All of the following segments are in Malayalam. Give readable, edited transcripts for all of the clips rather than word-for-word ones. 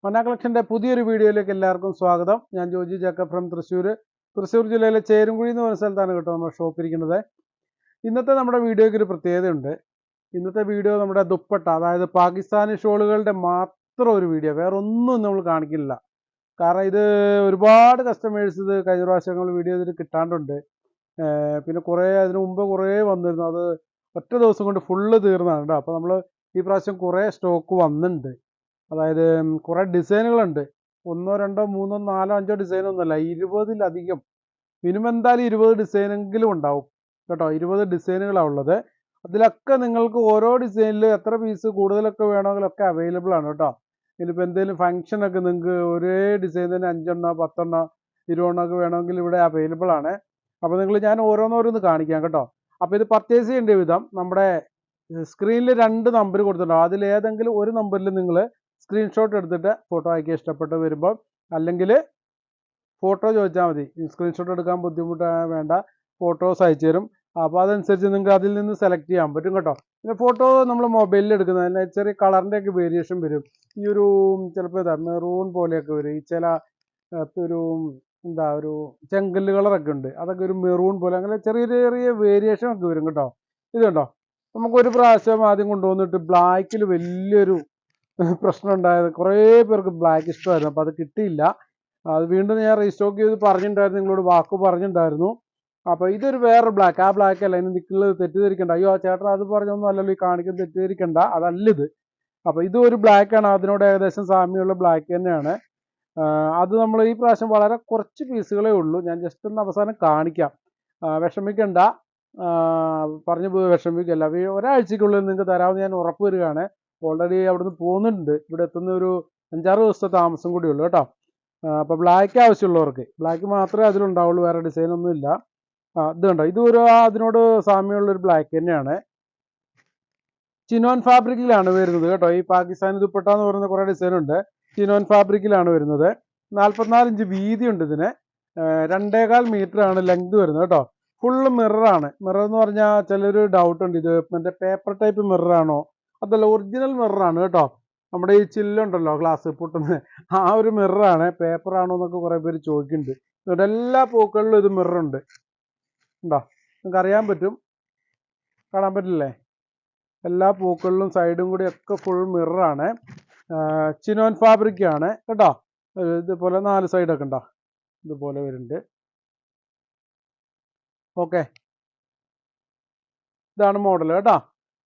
മന്ന കളക്ഷൻ്റെ പുതിയൊരു വീഡിയോയിലേക്ക് എല്ലാവർക്കും സ്വാഗതം. ഞാൻ ജോജി ജേക്കബ് ഫ്രം തൃശ്ശൂർ ജില്ലയിലെ ചേരുംകുഴി എന്ന് പറയുന്ന സ്ഥലത്താണ് കേട്ടോ നമ്മുടെ ഷോപ്പ് ഇരിക്കുന്നത്. ഇന്നത്തെ നമ്മുടെ വീഡിയോയ്ക്ക് ഒരു പ്രത്യേകതയുണ്ട്. ഇന്നത്തെ വീഡിയോ നമ്മുടെ ദുപ്പട്ട, അതായത് പാകിസ്ഥാനി ഷോളുകളുടെ മാത്രം ഒരു വീഡിയോ, വേറെ ഒന്നും നമ്മൾ കാണിക്കില്ല. കാരണം ഇത് ഒരുപാട് കസ്റ്റമേഴ്സ് ഇത് കഴിഞ്ഞ പ്രാവശ്യങ്ങൾ വീഡിയോ ഇതിൽ കിട്ടാണ്ടുണ്ട്. പിന്നെ അതിന് മുമ്പ് കുറേ വന്നിരുന്നു. അത് ഒറ്റ ദിവസം കൊണ്ട് ഫുള്ള് തീർന്നതാണ് കേട്ടോ. അപ്പോൾ നമ്മൾ ഈ പ്രാവശ്യം കുറേ സ്റ്റോക്ക് വന്നിട്ടുണ്ട്. അതായത് കുറേ ഡിസൈനുകളുണ്ട്. 1, 2, 3, 4, 5 ഡിസൈനൊന്നുമല്ല, 20-ലധികം, മിനിമം എന്തായാലും 20 ഡിസൈനെങ്കിലും ഉണ്ടാവും കേട്ടോ. 20 ഡിസൈനുകളാണ് ഉള്ളത്. അതിലൊക്കെ നിങ്ങൾക്ക് ഓരോ ഡിസൈനിൽ എത്ര പീസ് കൂടുതലൊക്കെ വേണമെങ്കിലൊക്കെ അവൈലബിൾ ആണ് കേട്ടോ. ഇനിയിപ്പോൾ എന്തെങ്കിലും ഫംഗ്ഷനൊക്കെ നിങ്ങൾക്ക് ഒരേ ഡിസൈൻ തന്നെ 5 എണ്ണം 10 എണ്ണം 20 എണ്ണമൊക്കെ വേണമെങ്കിൽ ഇവിടെ അവൈലബിൾ ആണ്. അപ്പോൾ ഞാൻ ഓരോന്നോരോന്ന് കാണിക്കാം കേട്ടോ. അപ്പോൾ ഇത് പർച്ചേസ് ചെയ്യേണ്ട വിധം നമ്മുടെ സ്ക്രീനിൽ 2 നമ്പർ കൊടുത്തിട്ടുണ്ടാവും. അതിലേതെങ്കിലും ഒരു നമ്പറിൽ നിങ്ങൾ സ്ക്രീൻഷോട്ട് എടുത്തിട്ട് ഫോട്ടോ അയക്കുക ഇഷ്ടപ്പെട്ട് വരുമ്പോൾ. അല്ലെങ്കിൽ ഫോട്ടോ ചോദിച്ചാൽ മതി. സ്ക്രീൻഷോട്ട് എടുക്കാൻ വേണ്ട, ഫോട്ടോസ് അയച്ചു തരും. അപ്പോൾ അതനുസരിച്ച് നിങ്ങൾക്ക് അതിൽ നിന്ന് സെലക്ട് ചെയ്യാൻ പറ്റും കേട്ടോ. പിന്നെ ഫോട്ടോ നമ്മൾ മൊബൈലിൽ എടുക്കുന്നതിന് ചെറിയ കളറിൻ്റെയൊക്കെ വേരിയേഷൻ വരും. ഈ ഒരു ചിലപ്പോൾ മെറൂൺ പോലെയൊക്കെ വരും. ഈ ചില ഒരു ഒരു ചെങ്കല്ല് കളറൊക്കെ ഉണ്ട്, അതൊക്കെ ഒരു മെറൂൺ പോലെ, അങ്ങനെ ചെറിയ ചെറിയ വേരിയേഷൻ ഒക്കെ വരും കേട്ടോ. ഇത് കണ്ടോ, നമുക്കൊരു പ്രാവശ്യം ആദ്യം കൊണ്ടുവന്നിട്ട് ബ്ലാക്കിൽ വലിയൊരു പ്രശ്നം ഉണ്ടായത്. കുറേ പേർക്ക് ബ്ലാക്ക് ഇഷ്ടമായിരുന്നു, അപ്പോൾ അത് കിട്ടിയില്ല. അത് വീണ്ടും ഞാൻ റീസ്റ്റോക്ക് ചെയ്ത് പറഞ്ഞിട്ടുണ്ടായിരുന്നു, നിങ്ങളോട് വാക്ക് പറഞ്ഞിട്ടുണ്ടായിരുന്നു. അപ്പോൾ ഇതൊരു വേറെ ബ്ലാക്ക്, ആ ബ്ലാക്ക് അല്ല. ഇനി നിൽക്കുന്നത് തെറ്റിദ്ധരിക്കണ്ട. അയ്യോ ചേട്ടൻ അത് പറഞ്ഞൊന്നും അല്ലല്ലോ ഈ കാണിക്കുന്നത്, തെറ്റിദ്ധരിക്കണ്ട, അതല്ല ഇത്. അപ്പോൾ ഇത് ഒരു ബ്ലാക്കാണ്, അതിനോട് ഏകദേശം സാമ്യമുള്ള ബ്ലാക്ക് തന്നെയാണ്. അത് നമ്മൾ ഈ പ്രാവശ്യം വളരെ കുറച്ച് പീസുകളേ ഉള്ളൂ. ഞാൻ ജസ്റ്റ് ഒന്ന് അവസാനം കാണിക്കാം. വിഷമിക്കണ്ട, പറഞ്ഞു പോയി വിഷമിക്കല്ല. ഒരാഴ്ചക്കുള്ളിൽ നിങ്ങൾക്ക് തരാമെന്ന് ഞാൻ ഉറപ്പ് വരികയാണ്. ഓൾറെഡി അവിടുന്ന് പോകുന്നുണ്ട്. ഇവിടെ എത്തുന്ന ഒരു 5-6 ദിവസത്തെ താമസം കൂടി ഉള്ളൂ കേട്ടോ. അപ്പോൾ ബ്ലാക്ക് ആവശ്യമുള്ളവർക്ക് ബ്ലാക്ക് മാത്രമേ അതിലുണ്ടാവുള്ളൂ, വേറെ ഡിസൈനൊന്നും ഇല്ല. ഇത് കണ്ടോ, ഇത് അതിനോട് സാമ്യമുള്ളൊരു ബ്ലാക്ക് തന്നെയാണ്. ചിനോൻ ഫാബ്രിക്കിലാണ് വരുന്നത് കേട്ടോ. ഈ പാകിസ്ഥാനി ദുപ്പട്ട എന്ന് പറയുന്ന കുറേ ഡിസൈൻ ഉണ്ട്. ചിനോൻ ഫാബ്രിക്കിലാണ് വരുന്നത്. 44 ഇഞ്ച് വീതിയുണ്ട് ഇതിന്. 2.25 മീറ്റർ ആണ് ലെങ്ത് വരുന്നത് കേട്ടോ. ഫുള്ള് മിററാണ്. മിറർ എന്ന് പറഞ്ഞാൽ ചിലർ ഡൗട്ട് ഉണ്ട്, ഇത് മറ്റേ പേപ്പർ ടൈപ്പ് മിററാണോ? അതല്ല, ഒറിജിനൽ മിററാണ് കേട്ടോ. നമ്മുടെ ഈ ചില്ലുണ്ടല്ലോ, ഗ്ലാസ് പൊട്ടുന്നത്, ആ ഒരു മിററാണ്. പേപ്പറാണോ എന്നൊക്കെ കുറേ പേര് ചോദിക്കുന്നുണ്ട്. ഇവിടെ എല്ലാ പൂക്കളിലും ഇത് മിററുണ്ട്. ഉണ്ടോ, നിങ്ങൾക്ക് അറിയാൻ പറ്റും, കാണാൻ പറ്റില്ലേ? എല്ലാ പൂക്കളിലും സൈഡും കൂടി ഒക്കെ ഫുൾ മിററാണ്. ചിനോൻ ഫാബ്രിക്കാണ് കേട്ടോ. ഇതുപോലെ 4 സൈഡൊക്കെ ഉണ്ടോ, ഇതുപോലെ വരുന്നുണ്ട്. ഓക്കെ, ഇതാണ് മോഡൽ കേട്ടോ.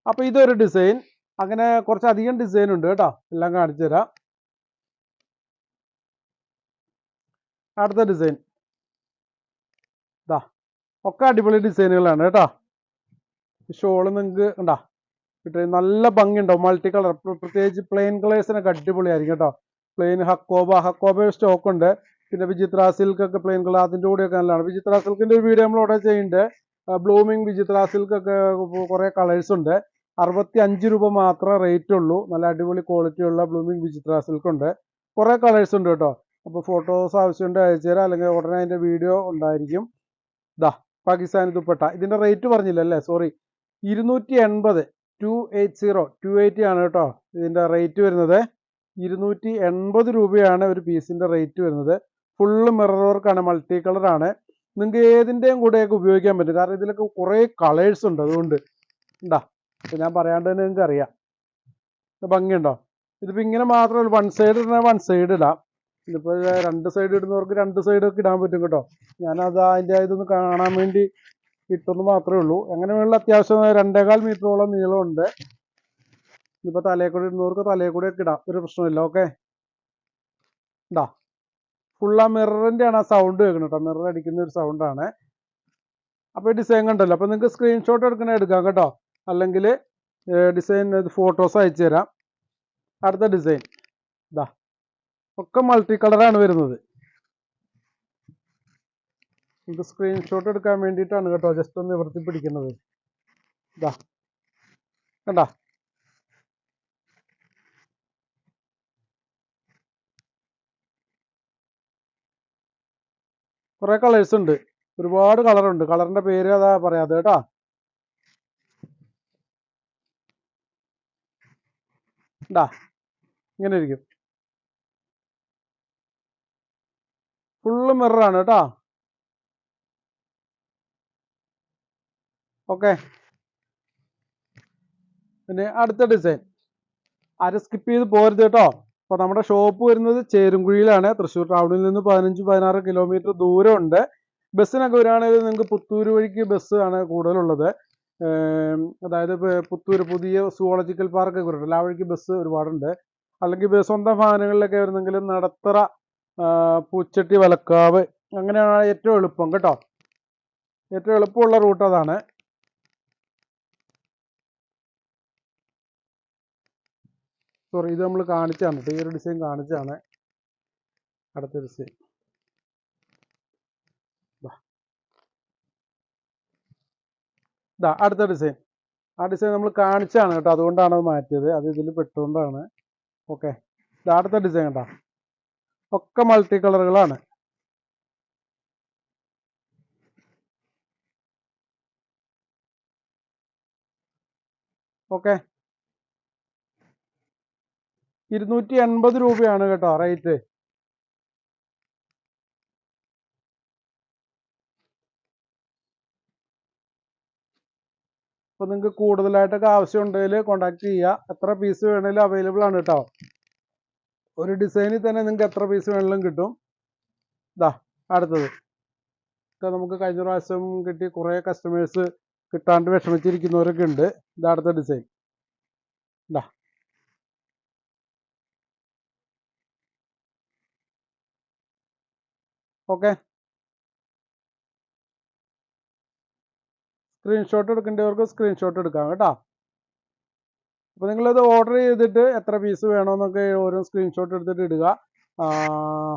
അപ്പോൾ ഇതൊരു ഡിസൈൻ. അങ്ങനെ കുറച്ചധികം ഡിസൈൻ ഉണ്ട് കേട്ടോ, എല്ലാം കാണിച്ചു തരാം. അടുത്ത ഡിസൈൻ ഇതാ, ഒക്കെ അടിപൊളി ഡിസൈനുകളാണ് കേട്ടോ. ഷോള് നിങ്ങൾക്ക് ഉണ്ടോ കിട്ടും, നല്ല ഭംഗിയുണ്ടാവും. മൾട്ടി കളർ, പ്രത്യേകിച്ച് പ്ലെയിൻ കളേഴ്സിനൊക്കെ അടിപൊളിയായിരിക്കും കേട്ടോ. പ്ലെയിൻ ഹക്കോബ സ്റ്റോക്ക് ഉണ്ട്. പിന്നെ വിചിത്ര സിൽക്ക് ഒക്കെ പ്ലെയിൻ കളർ, അതിൻ്റെ കൂടെയൊക്കെ നല്ലതാണ്. വിചിത്ര സിൽക്കിൻ്റെ ഒരു വീഡിയോ നമ്മൾ ഇവിടെ ചെയ്യുന്നുണ്ട്. ബ്ലൂമിങ് വിചിത്ര സിൽക്ക് ഒക്കെ കുറേ കളേഴ്സ് ഉണ്ട്. 65 രൂപ മാത്രമേ റേറ്റ് ഉള്ളൂ. നല്ല അടിപൊളി ക്വാളിറ്റി ഉള്ള ബ്ലൂമിങ് വിചിത്ര സിൽക്ക് ഉണ്ട്. കുറേ കളേഴ്സ് ഉണ്ട് കേട്ടോ. അപ്പോൾ ഫോട്ടോസ് ആവശ്യമുണ്ട് അയച്ചു തരാം, അല്ലെങ്കിൽ ഉടനെ അതിൻ്റെ വീഡിയോ ഉണ്ടായിരിക്കും. ഇതാ പാകിസ്ഥാനി ദുപ്പട്ട. ഇതിൻ്റെ റേറ്റ് പറഞ്ഞില്ല അല്ലേ, സോറി. 280, 280 ആണ് കേട്ടോ ഇതിൻ്റെ റേറ്റ് വരുന്നത്. 280 രൂപയാണ് ഒരു പീസിൻ്റെ റേറ്റ് വരുന്നത്. ഫുള്ള് മിറർ വർക്കാണ്, മൾട്ടി കളറാണ്. നിങ്ങൾക്ക് ഏതിൻ്റെയും കൂടെയൊക്കെ ഉപയോഗിക്കാൻ പറ്റും, കാരണം ഇതിലൊക്കെ കുറേ കളേഴ്സ് ഉണ്ട്. അതുകൊണ്ട് ഉണ്ടാ, ഞാൻ പറയാണ്ട് തന്നെ നിങ്ങൾക്ക് അറിയാം. ഭംഗിയുണ്ടോ? ഇതിപ്പോൾ ഇങ്ങനെ മാത്രമല്ല, വൺ സൈഡ് ഇടണ വൺ സൈഡ് ഇടാം. ഇതിപ്പോൾ 2 സൈഡ് ഇടുന്നവർക്ക് 2 സൈഡൊക്കെ ഇടാൻ പറ്റും കേട്ടോ. ഞാനത് അതിൻ്റെ ഇതൊന്ന് കാണാൻ വേണ്ടി ഇട്ടെന്ന് മാത്രമേ ഉള്ളൂ. അങ്ങനെയുള്ള അത്യാവശ്യം 2.25 മീറ്ററോളം നീളമുണ്ട്. ഇതിപ്പോൾ തലയിൽ കൂടെ ഇടുന്നവർക്ക് തലയിൽ കൂടെ ഒക്കെ ഇടാം, ഒരു പ്രശ്നമില്ല. ഓക്കെ, ഉണ്ടാ ഫുൾ ആ മിററിൻ്റെ ആണ് ആ സൗണ്ട് കേൾക്കുന്നത് കേട്ടോ. മിറർ അടിക്കുന്ന ഒരു സൗണ്ടാണ്. അപ്പോൾ ഈ ഡിസൈൻ കണ്ടല്ലോ. അപ്പോൾ നിങ്ങൾക്ക് സ്ക്രീൻഷോട്ട് എടുക്കാം കേട്ടോ. അല്ലെങ്കിൽ ഡിസൈൻ ഫോട്ടോസ് അയച്ചു തരാം. അടുത്ത ഡിസൈൻ ഇതാ, ഒക്കെ മൾട്ടി കളറാണ് വരുന്നത്. നമുക്ക് സ്ക്രീൻഷോട്ട് എടുക്കാൻ വേണ്ടിയിട്ടാണ് കേട്ടോ ജസ്റ്റ് ഒന്ന് നിവർത്തി പിടിക്കുന്നത്. ഇതാ കണ്ടാ, കുറേ കളേഴ്സ് ഉണ്ട്, ഒരുപാട് കളറുണ്ട്. കളറിൻ്റെ പേര് അതാ പറയാതെ കേട്ടോ. ഇതാ ഇങ്ങനെ ഇരിക്കും. ഫുള്ള് മിററാണ് കേട്ടോ. ഓക്കെ, പിന്നെ അടുത്ത ഡിസൈൻ ആരും സ്കിപ്പ് ചെയ്ത് പോരുത് കേട്ടോ. അപ്പോൾ നമ്മുടെ ഷോപ്പ് വരുന്നത് ചേരുംകുഴിയിലാണ്. തൃശ്ശൂർ ടൗണിൽ നിന്ന് 15-16 കിലോമീറ്റർ ദൂരമുണ്ട്. ബസ്സിനൊക്കെ വരികയാണെങ്കിൽ നിങ്ങൾക്ക് പുത്തൂർ വഴിക്ക് ബസ് ആണ് കൂടുതലുള്ളത്. അതായത് പുത്തൂർ പുതിയ സുവോളജിക്കൽ പാർക്ക് വരുന്നുണ്ട്, ആ വഴിക്ക് ബസ് ഒരുപാടുണ്ട്. അല്ലെങ്കിൽ സ്വന്തം വാഹനങ്ങളിലൊക്കെ വരുന്നെങ്കിൽ നടത്തറ, പൂച്ചട്ടി, വലക്കാവ്, അങ്ങനെയാണ് ഏറ്റവും എളുപ്പം കേട്ടോ. ഏറ്റവും എളുപ്പമുള്ള റൂട്ട് അതാണ്. സോറി, ഇത് നമ്മൾ കാണിച്ചാണ്, ഈ ഒരു ഡിസൈൻ കാണിച്ചാണ്. അടുത്ത ഡിസൈൻ അടുത്ത ഡിസൈൻ, ആ ഡിസൈൻ നമ്മൾ കാണിച്ചാണ് കേട്ടോ, അതുകൊണ്ടാണ് അത് മാറ്റിയത്, അത് ഇതിൽ പെട്ടുകൊണ്ടാണ്. ഓക്കെ, അടുത്ത ഡിസൈൻ കേട്ടോ, ഒക്കെ മൾട്ടി കളറുകളാണ്. ഓക്കെ, 280 രൂപയാണ് കേട്ടോ റേറ്റ്. അപ്പോൾ നിങ്ങൾക്ക് കൂടുതലായിട്ടൊക്കെ ആവശ്യമുണ്ടെങ്കിൽ കോൺടാക്ട് ചെയ്യുക. എത്ര പീസ് വേണമെങ്കിലും അവൈലബിൾ ആണ് കേട്ടോ. ഒരു ഡിസൈനിൽ തന്നെ നിങ്ങൾക്ക് എത്ര പീസ് വേണമെങ്കിലും കിട്ടും. അടുത്തത് നമുക്ക് കഴിഞ്ഞ പ്രാവശ്യം കിട്ടി കുറേ കസ്റ്റമേഴ്സ് കിട്ടാണ്ട് വിഷമിച്ചിരിക്കുന്നവരൊക്കെ ഉണ്ട്. അടുത്ത ഡിസൈൻ ഓക്കെ, സ്ക്രീൻഷോട്ട് എടുക്കേണ്ടവർക്ക് സ്ക്രീൻഷോട്ട് എടുക്കാം കേട്ടോ. അപ്പോൾ നിങ്ങളത് ഓർഡർ ചെയ്തിട്ട് എത്ര പീസ് വേണമെന്നൊക്കെ ഓരോ സ്ക്രീൻഷോട്ട് എടുത്തിട്ട് ഇടുക.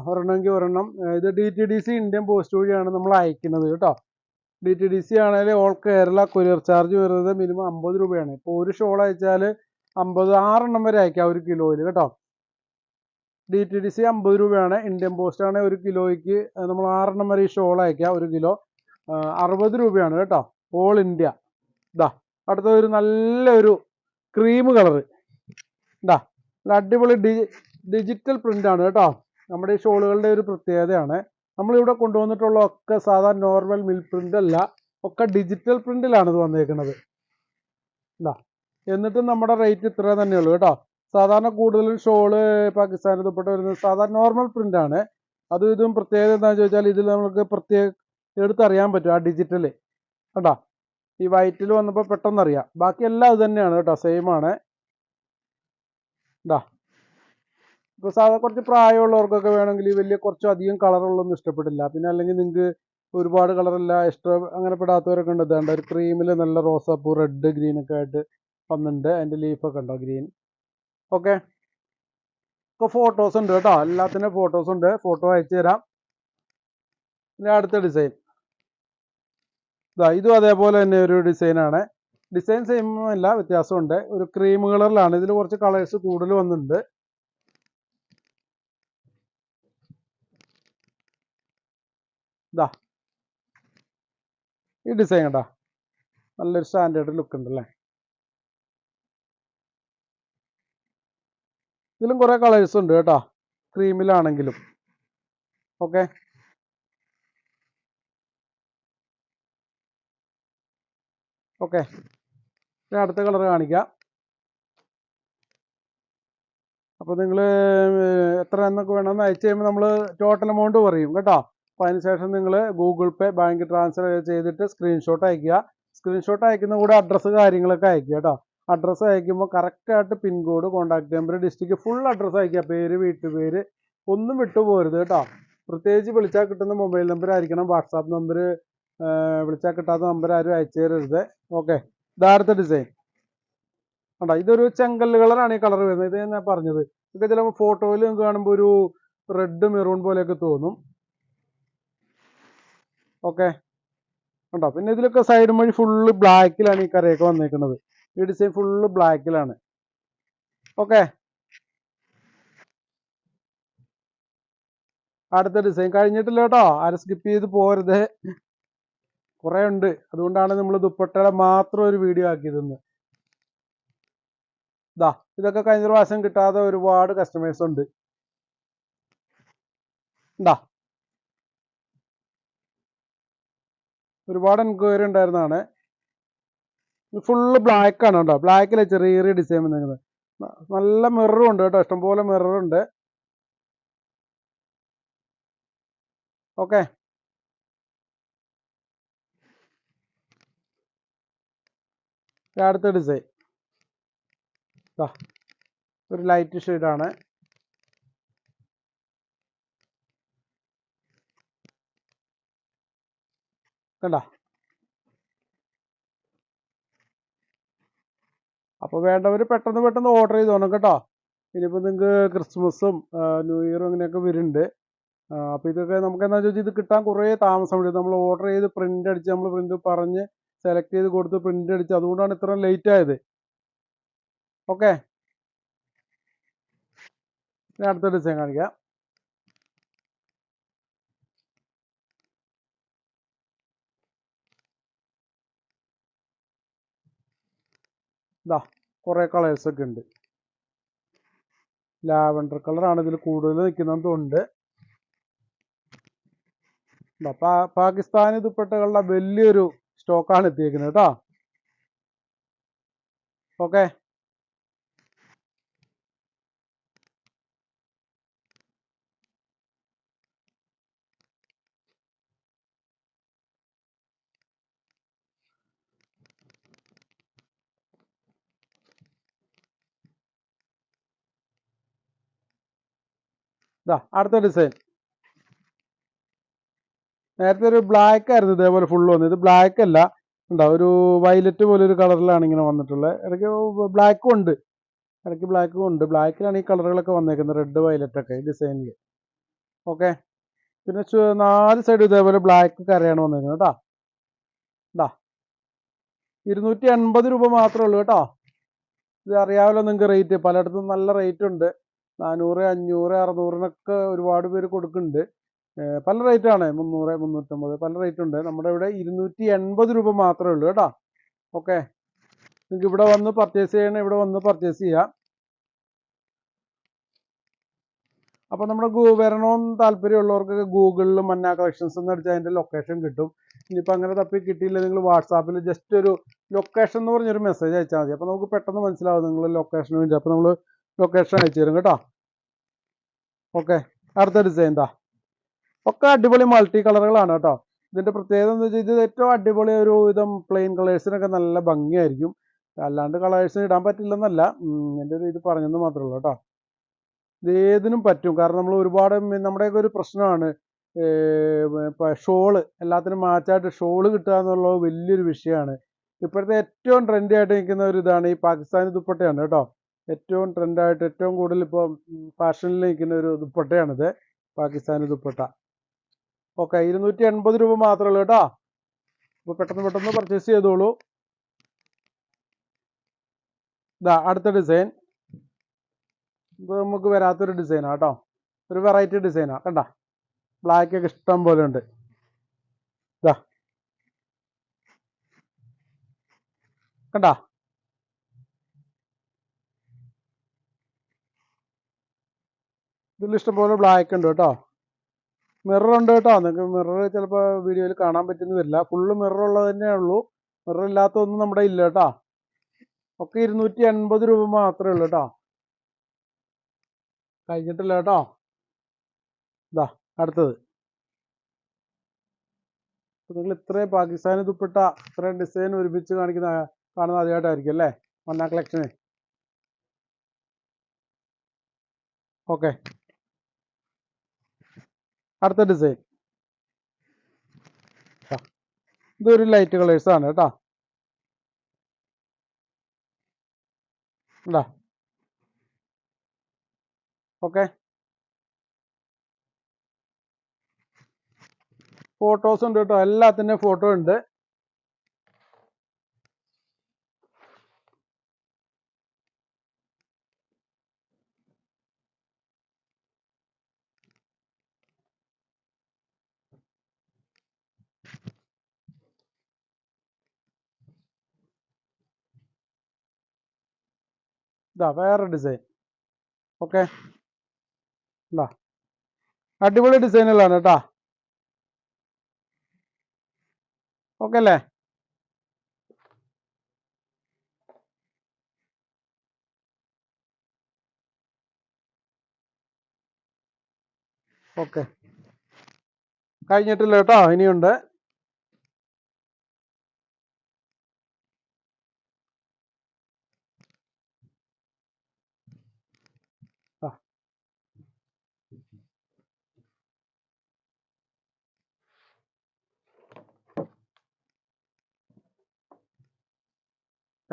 ഒരെണ്ണമെങ്കിൽ ഒരെണ്ണം. ഇത് DTDC ഇന്ത്യൻ പോസ്റ്റ് വഴിയാണ് നമ്മൾ അയക്കുന്നത് കേട്ടോ. DTDC ആണെങ്കിൽ ഓൾ കേരള കൊറിയർ ചാർജ് വരുന്നത് മിനിമം 50 രൂപയാണ്. ഇപ്പോൾ ഒരു ഷോൾ അയച്ചാൽ 6 വരെ അയക്കാം 1 കിലോയിൽ കേട്ടോ. DTDC 50 രൂപയാണ്. ഇന്ത്യൻ പോസ്റ്റ് ആണെങ്കിൽ 1 കിലോയ്ക്ക് നമ്മൾ 6 വരെ ഈ ഷോൾ അയക്കാം. 1 കിലോ 60 രൂപയാണ് കേട്ടോ, ഓൾ ഇന്ത്യ. അടുത്ത ഒരു നല്ലൊരു ക്രീം കളറ്, അടിപൊളി ഡിജിറ്റൽ പ്രിന്റ് ആണ് കേട്ടോ. നമ്മുടെ ഈ ഷോളുകളുടെ ഒരു പ്രത്യേകതയാണ്. നമ്മളിവിടെ കൊണ്ടുവന്നിട്ടുള്ള ഒക്കെ സാധാരണ നോർമൽ മിൽ പ്രിന്റ് അല്ല, ഒക്കെ ഡിജിറ്റൽ പ്രിന്റിലാണ് ഇത് വന്നേക്കുന്നത്. എന്നിട്ടും നമ്മുടെ റേറ്റ് ഇത്ര തന്നെയുള്ളൂ കേട്ടോ. സാധാരണ കൂടുതലും ഷോള് പാകിസ്ഥാനിൽ ദുപ്പട്ട വരുന്നത് സാധാരണ നോർമൽ പ്രിന്റ് ആണ്. അതും ഇതും പ്രത്യേകത എന്താണെന്ന് ചോദിച്ചാൽ ഇതിൽ നമുക്ക് എടുത്തറിയാൻ പറ്റും ആ ഡിജിറ്റല് കേട്ടോ. ഈ വൈറ്റിൽ വന്നപ്പോൾ പെട്ടെന്ന് അറിയാം. ബാക്കി എല്ലാം അത് തന്നെയാണ് കേട്ടോ, സെയിം ആണ്. ഇപ്പോൾ സാധാരണ കുറച്ച് പ്രായമുള്ളവർക്കൊക്കെ വേണമെങ്കിൽ വലിയ കുറച്ച് അധികം കളറുള്ളൊന്നും ഇഷ്ടപ്പെടില്ല. പിന്നെ അല്ലെങ്കിൽ നിങ്ങൾക്ക് ഒരുപാട് കളറില്ല ഇഷ്ടം അങ്ങനെ പെടാത്തവരൊക്കെ ഉണ്ട്. ഇതാണ്ട് ഒരു ക്രീമിൽ നല്ല റോസാപ്പൂ റെഡ് ഗ്രീൻ ഒക്കെ ആയിട്ട് വന്നിട്ടുണ്ട്. അതിൻ്റെ ലീഫൊക്കെ ഉണ്ടോ ഗ്രീൻ. ഓക്കെ, ഇപ്പോൾ ഫോട്ടോസ് ഉണ്ട് കേട്ടോ, എല്ലാത്തിനും ഫോട്ടോസ് ഉണ്ട്. ഫോട്ടോ അയച്ചു തരാം. പിന്നെ അടുത്ത ഡിസൈൻ ഇതും അതേപോലെ തന്നെ ഒരു ഡിസൈനാണ്. ഡിസൈൻ സെയിം അല്ല, വ്യത്യാസമുണ്ട്. ഒരു ക്രീം കളറിലാണ്. ഇതിൽ കുറച്ച് കളേഴ്സ് കൂടുതൽ വന്നിട്ടുണ്ട്. ഈ ഡിസൈൻ കേട്ടോ, നല്ലൊരു സ്റ്റാൻഡേർഡ് ലുക്ക് ഉണ്ട് അല്ലേ. ഇതിലും കുറേ കളേഴ്സ് ഉണ്ട് കേട്ടോ, ക്രീമിലാണെങ്കിലും. ഓക്കെ, ഓക്കെ, ഞാൻ അടുത്ത കളർ കാണിക്കാം. അപ്പോൾ നിങ്ങൾ എത്ര എന്നൊക്കെ വേണമെന്ന് അയച്ചു കഴിയുമ്പോൾ നമ്മൾ ടോട്ടൽ എമൗണ്ട് പറയും കേട്ടോ. അപ്പോൾ അതിനുശേഷം നിങ്ങൾ ഗൂഗിൾ പേ, ബാങ്ക് ട്രാൻസ്ഫർ ചെയ്തിട്ട് സ്ക്രീൻഷോട്ട് അയക്കുക. സ്ക്രീൻഷോട്ട് അയക്കുന്ന കൂടെ അഡ്രസ്സ് കാര്യങ്ങളൊക്കെ അയക്കുക കേട്ടോ. അഡ്രസ്സ് അയക്കുമ്പോൾ കറക്റ്റായിട്ട് pincode, contact number, district full address അയക്കുക. പേര്, വീട്ടുപേര് ഒന്നും വിട്ടുപോകരുത് കേട്ടോ. പ്രത്യേകിച്ച് വിളിച്ചാൽ കിട്ടുന്ന മൊബൈൽ നമ്പർ ആയിരിക്കണം. വാട്സാപ്പ് നമ്പർ വിളിച്ചാൽ കിട്ടാത്ത നമ്പർ ആരും അയച്ചു തരരുത്. ഓക്കെ, അടുത്ത ഡിസൈൻ കണ്ടോ, ഇതൊരു ചെങ്കല്ല് കളറാണ് ഈ കളർ വരുന്നത്. ഇത് ഞാൻ പറഞ്ഞത് ഇതൊക്കെ ചിലപ്പോൾ ഫോട്ടോയിൽ നിങ്ങൾക്ക് കാണുമ്പോൾ ഒരു റെഡ് മെറൂൺ പോലെയൊക്കെ തോന്നും. ഓക്കെ, കണ്ടോ. പിന്നെ ഇതിലൊക്കെ സൈഡ് വഴി ഫുള്ള് ബ്ലാക്കിലാണ് ഈ കരയൊക്കെ വന്നേക്കുന്നത്. ഈ ഡിസൈൻ ഫുള്ള് ബ്ലാക്കിലാണ്. ഓക്കെ, അടുത്ത ഡിസൈൻ കഴിഞ്ഞിട്ടില്ല കേട്ടോ, ആരും സ്കിപ്പ് ചെയ്ത് പോരുത്, കുറേ ഉണ്ട്. അതുകൊണ്ടാണ് നമ്മൾ ദുപ്പട്ടയുടെ മാത്രം ഒരു വീഡിയോ ആക്കിയതെന്ന്. ഇതൊക്കെ കഴിഞ്ഞ പ്രാവശ്യം കിട്ടാതെ ഒരുപാട് കസ്റ്റമേഴ്സ് ഉണ്ട്. ഒരുപാട് എൻക്വയറി ഉണ്ടായിരുന്നതാണ്. ഫുള്ള് ബ്ലാക്ക് ആണ് കേട്ടോ. ബ്ലാക്കിലെ ചെറിയ ചെറിയ ഡിസൈൻ വന്നിരിക്കുന്നത്. നല്ല മിററും ഉണ്ട് കേട്ടോ, ഇഷ്ടംപോലെ മിററുണ്ട്. ഓക്കെ, അടുത്ത ഡിസൈൻ ഒരു ലൈറ്റ് ഷെയ്ഡാണ്. കണ്ട. അപ്പോൾ വേണ്ടവർ പെട്ടെന്ന് ഓർഡർ ചെയ്തോണം കേട്ടോ. ഇനിയിപ്പോൾ നിങ്ങൾക്ക് ക്രിസ്മസും ന്യൂ ഇയറും അങ്ങനെയൊക്കെ വരുന്നുണ്ട്. അപ്പോൾ ഇതൊക്കെ നമുക്ക് എന്താ ചോദിച്ചാൽ ഇത് കിട്ടാൻ കുറേ താമസം എടുക്കും. നമ്മൾ ഓർഡർ ചെയ്ത് പ്രിൻ്റ് അടിച്ച് നമ്മൾ പ്രിൻ്റ് പറഞ്ഞ് സെലക്ട് ചെയ്ത് കൊടുത്ത് പ്രിൻ്റ് അടിച്ച്, അതുകൊണ്ടാണ് ഇത്ര ലേറ്റ് ആയത്. ഓക്കെ, ഞാൻ അടുത്ത ഡിസൈൻ കാണിക്കാം. ഇതാ കുറേ കളേഴ്സൊക്കെ ഉണ്ട്. ലാവൻഡർ കളറാണ് ഇതിൽ കൂടുതൽ നിൽക്കുന്നതുകൊണ്ട്. പാകിസ്ഥാനി ദുപ്പട്ടകളുടെ വലിയൊരു സ്റ്റോക്കാണ് എത്തിയിരിക്കുന്നത് കേട്ടോ. ഓക്കെ, ഇതാ അടുത്ത ഡിസൈൻ. നേരത്തെ ഒരു ബ്ലാക്ക് ആയിരുന്നു ഇതേപോലെ ഫുള്ള് വന്നത്. ഇത് ബ്ലാക്ക് അല്ല, ഉണ്ടാവും ഒരു വയലറ്റ് പോലെ ഒരു കളറിലാണ് ഇങ്ങനെ വന്നിട്ടുള്ളത്. ഇടയ്ക്ക് ബ്ലാക്കും ഉണ്ട്, ഇടയ്ക്ക് ബ്ലാക്കും ഉണ്ട്. ബ്ലാക്കിലാണ് ഈ കളറുകളൊക്കെ വന്നേക്കുന്നത്, റെഡ് വയലറ്റ് ഒക്കെ ഡിസൈനിൽ. ഓക്കെ, പിന്നെ 4 സൈഡ് ഇതേപോലെ ബ്ലാക്ക് കരയാണ് വന്നേക്കുന്നത് കേട്ടോ. ഇതാ 280 രൂപ മാത്രമേ ഉള്ളൂ കേട്ടോ. ഇത് അറിയാമല്ലോ നിങ്ങൾക്ക് റേറ്റ്, പലയിടത്തും നല്ല റേറ്റ് ഉണ്ട്. 400, 500, 600 ഒരുപാട് പേര് കൊടുക്കുന്നുണ്ട്. പല റേറ്റാണ്, 300, 350 പല റേറ്റ് ഉണ്ട്. നമ്മുടെ ഇവിടെ 280 രൂപ മാത്രമേ ഉള്ളൂ കേട്ടോ. ഓക്കെ, നിങ്ങൾക്ക് ഇവിടെ വന്ന് പർച്ചേസ് ചെയ്യണം, ഇവിടെ വന്ന് പർച്ചേസ് ചെയ്യാം. അപ്പോൾ നമ്മുടെ വരണമെന്ന് താല്പര്യമുള്ളവർക്ക് ഗൂഗിളിൽ മന്ന കളക്ഷൻസ് എന്ന് അടിച്ചാൽ അതിൻ്റെ ലൊക്കേഷൻ കിട്ടും. ഇനിയിപ്പോൾ അങ്ങനെ തപ്പി കിട്ടിയില്ല, നിങ്ങൾ വാട്സാപ്പിൽ ജസ്റ്റ് ഒരു ലൊക്കേഷൻ എന്ന് പറഞ്ഞൊരു മെസ്സേജ് അയച്ചാൽ മതി. അപ്പോൾ നമുക്ക് പെട്ടെന്ന് മനസ്സിലാവും നിങ്ങൾ ലൊക്കേഷന് വേണ്ടി. അപ്പോൾ നമ്മൾ ലൊക്കേഷൻ അയച്ചു തരും കേട്ടോ. ഓക്കെ, അടുത്ത ഡിസൈൻ എന്താ, ഒക്കെ അടിപൊളി മൾട്ടി കളറുകളാണ് കേട്ടോ. ഇതിൻ്റെ പ്രത്യേകത എന്ന് വെച്ചാൽ ഇത് ഏറ്റവും അടിപൊളി ഒരു വിധം പ്ലെയിൻ കളേഴ്സിനൊക്കെ നല്ല ഭംഗിയായിരിക്കും. അല്ലാണ്ട് കളേഴ്സിന് ഇടാൻ പറ്റില്ലെന്നല്ല, എൻ്റെ ഒരു ഇത് പറഞ്ഞെന്ന് മാത്രമേ ഉള്ളൂ കേട്ടോ. ഇത് ഏതിനും പറ്റും, കാരണം നമ്മൾ ഒരുപാട് നമ്മുടെയൊക്കെ ഒരു പ്രശ്നമാണ് ഷോള്, എല്ലാത്തിനും മാച്ചായിട്ട് ഷോള് കിട്ടുക എന്നുള്ളത് വലിയൊരു വിഷയമാണ്. ഇപ്പോഴത്തെ ഏറ്റവും ട്രെൻഡി ആയിട്ട് നിൽക്കുന്ന ഒരു ഇതാണ് ഈ പാകിസ്ഥാനി ദുപ്പട്ടയാണ് കേട്ടോ. ഏറ്റവും ട്രെൻഡായിട്ട് ഏറ്റവും കൂടുതൽ ഇപ്പോൾ ഫാഷനിൽ നിൽക്കുന്ന ഒരു ദുപ്പട്ടയാണിത്, പാകിസ്ഥാനി ദുപ്പട്ട. ഓക്കെ, 280 രൂപ മാത്രമേ ഉള്ളൂ കേട്ടോ. അപ്പോൾ പെട്ടെന്ന് പർച്ചേസ് ചെയ്തോളൂ. ഇതാ അടുത്ത ഡിസൈൻ. ഇത് നമുക്ക് വരാത്തൊരു ഡിസൈനാണ് കേട്ടോ, ഒരു വെറൈറ്റി ഡിസൈനാണ്. കണ്ട, ബ്ലാക്ക് ഒക്കെ ഇഷ്ടം പോലെ ഉണ്ട്. ഇതാ കണ്ട, ഇതിൽ ഇഷ്ടംപോലെ ബ്ലാക്ക് ഉണ്ട് കേട്ടോ. മിറർ ഉണ്ട് കേട്ടോ. നിങ്ങൾക്ക് മിറർ ചിലപ്പോൾ വീഡിയോയിൽ കാണാൻ പറ്റുന്ന വരില്ല, ഫുള്ള് മിറർ ഉള്ളത് തന്നെ ഉള്ളൂ. മിറർ ഇല്ലാത്തൊന്നും നമ്മുടെ ഇല്ല കേട്ടോ. ഒക്കെ 280 രൂപ മാത്രമേ ഉള്ളൂ കേട്ടോ. കഴിഞ്ഞിട്ടില്ല കേട്ടോ. ഇതാ അടുത്തത്. നിങ്ങൾ ഇത്രയും പാകിസ്ഥാനി ദുപ്പട്ട ഇത്രയും ഡിസൈൻ ഒരുമിച്ച് കാണുന്ന ആദ്യമായിട്ടായിരിക്കും അല്ലേ മന്ന കളക്ഷന്. ഓക്കെ, അടുത്ത ഡിസൈൻ. ഇതൊരു ലൈറ്റ് കളേഴ്സ് ആണ് കേട്ടോ. ഉണ്ടാ ഓക്കെ, ഫോട്ടോസ് ഉണ്ട് കേട്ടോ, എല്ലാത്തിൻ്റെയും ഫോട്ടോ ഉണ്ട്. ഇതാ വേറെ ഡിസൈൻ. ഓക്കെ, ഇതാ അടിപൊളി ഡിസൈനുകളാണ് കേട്ടോ. ഓക്കെ അല്ലേ? ഓക്കെ, കഴിഞ്ഞിട്ടില്ല കേട്ടോ, ഇനിയുണ്ട്.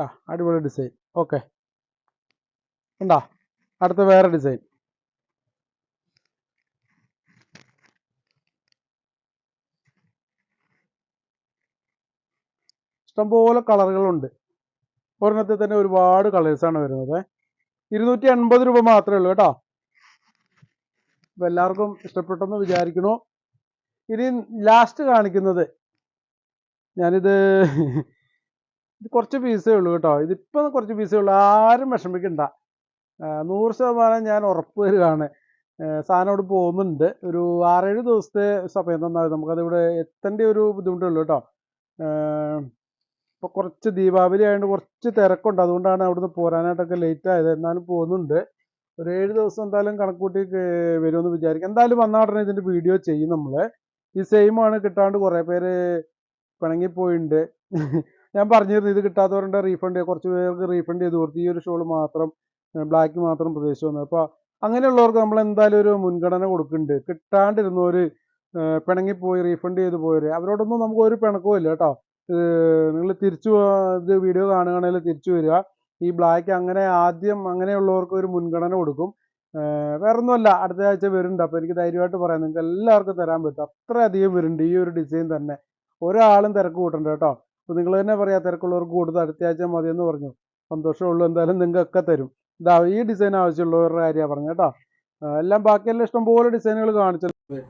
ആ അടിപൊളി ഡിസൈൻ. ഓക്കെ, ഉണ്ടോ? അടുത്ത വേറെ ഡിസൈൻ. ഇഷ്ടംപോലെ കളറുകളുണ്ട്. ഒരെണ്ണത്തിൽ തന്നെ ഒരുപാട് കളേഴ്സാണ് വരുന്നത്. 280 രൂപ മാത്രമേ ഉള്ളൂ കേട്ടോ. അപ്പോൾ എല്ലാവർക്കും ഇഷ്ടപ്പെട്ടെന്ന് വിചാരിക്കണു. ഇനി ലാസ്റ്റ് കാണിക്കുന്നത്, ഞാനിത് ഇത് കുറച്ച് പീസേ ഉള്ളൂ കേട്ടോ. ഇതിപ്പോൾ കുറച്ച് പീസേ ഉള്ളൂ, ആരും വിഷമിക്കണ്ട. 100% ഞാൻ ഉറപ്പ് തരുകയാണ്. സാധനം ഇവിടെ പോകുന്നുണ്ട്. ഒരു 6-7 ദിവസത്തെ സമയം തന്നാൽ നമുക്കതിവിടെ എത്തേണ്ട ഒരു ബുദ്ധിമുട്ടുള്ളൂ കേട്ടോ. ഇപ്പോൾ കുറച്ച് ദീപാവലി ആയതുകൊണ്ട് കുറച്ച് തിരക്കുണ്ട്, അതുകൊണ്ടാണ് അവിടുന്ന് പോരാനായിട്ടൊക്കെ ലേറ്റ് ആയത്. എന്നാലും പോകുന്നുണ്ട്. ഒരു 7 ദിവസം എന്തായാലും കണക്കൂട്ടി വരുമെന്ന് വിചാരിക്കും. എന്തായാലും വന്ന ഉടനെ ഇതിൻ്റെ വീഡിയോ ചെയ്യും നമ്മൾ. ഈ സെയിം ആണ് കിട്ടാണ്ട് കുറേ പേര് പിണങ്ങിപ്പോയിട്ടുണ്ട്. ഞാൻ പറഞ്ഞിരുന്നു ഇത് കിട്ടാത്തവരുടെ റീഫണ്ട്, കുറച്ച് പേർക്ക് റീഫണ്ട് ചെയ്ത് കൊടുത്തു. ഈ ഒരു ഷോൾ മാത്രം, ബ്ലാക്ക് മാത്രം പ്രതീക്ഷിച്ചു വന്നത്. അപ്പോൾ അങ്ങനെയുള്ളവർക്ക് നമ്മൾ എന്തായാലും ഒരു മുൻഗണന കൊടുക്കുന്നുണ്ട്. കിട്ടാണ്ടിരുന്നവർ, പിണങ്ങിപ്പോയി റീഫണ്ട് ചെയ്ത് പോയവർ, അവരോടൊന്നും നമുക്ക് ഒരു പിണക്കവും ഇല്ല കേട്ടോ. നിങ്ങൾ തിരിച്ചു ഇത് വീഡിയോ കാണുകയാണെങ്കിൽ തിരിച്ചു വരിക. ഈ ബ്ലാക്ക് അങ്ങനെ ആദ്യം അങ്ങനെയുള്ളവർക്ക് ഒരു മുൻഗണന കൊടുക്കും. വേറൊന്നുമല്ല, അടുത്ത ആഴ്ച വരുന്നുണ്ട്. അപ്പോൾ എനിക്ക് ധൈര്യമായിട്ട് പറയാം, നിങ്ങൾക്ക് എല്ലാവർക്കും തരാൻ പറ്റും. അത്രയധികം വരുന്നുണ്ട് ഈ ഒരു ഡിസൈൻ തന്നെ. ഒരാളും തിരക്ക് കൂട്ടണ്ട കേട്ടോ. അപ്പോൾ നിങ്ങൾ തന്നെ പറയാം, തിരക്കുള്ളവർക്ക് കൊടുത്ത് അടുത്ത ആഴ്ച മതിയെന്ന് പറഞ്ഞു. സന്തോഷമുള്ളൂ, എന്തായാലും നിങ്ങൾക്കൊക്കെ തരും. ഇതാ ഈ ഡിസൈൻ ആവശ്യമുള്ളവരുടെ കാര്യമാണ് പറഞ്ഞു കേട്ടോ. എല്ലാം ബാക്കിയെല്ലാം ഇഷ്ടംപോലെ ഡിസൈനുകൾ കാണിച്ചല്ലോ.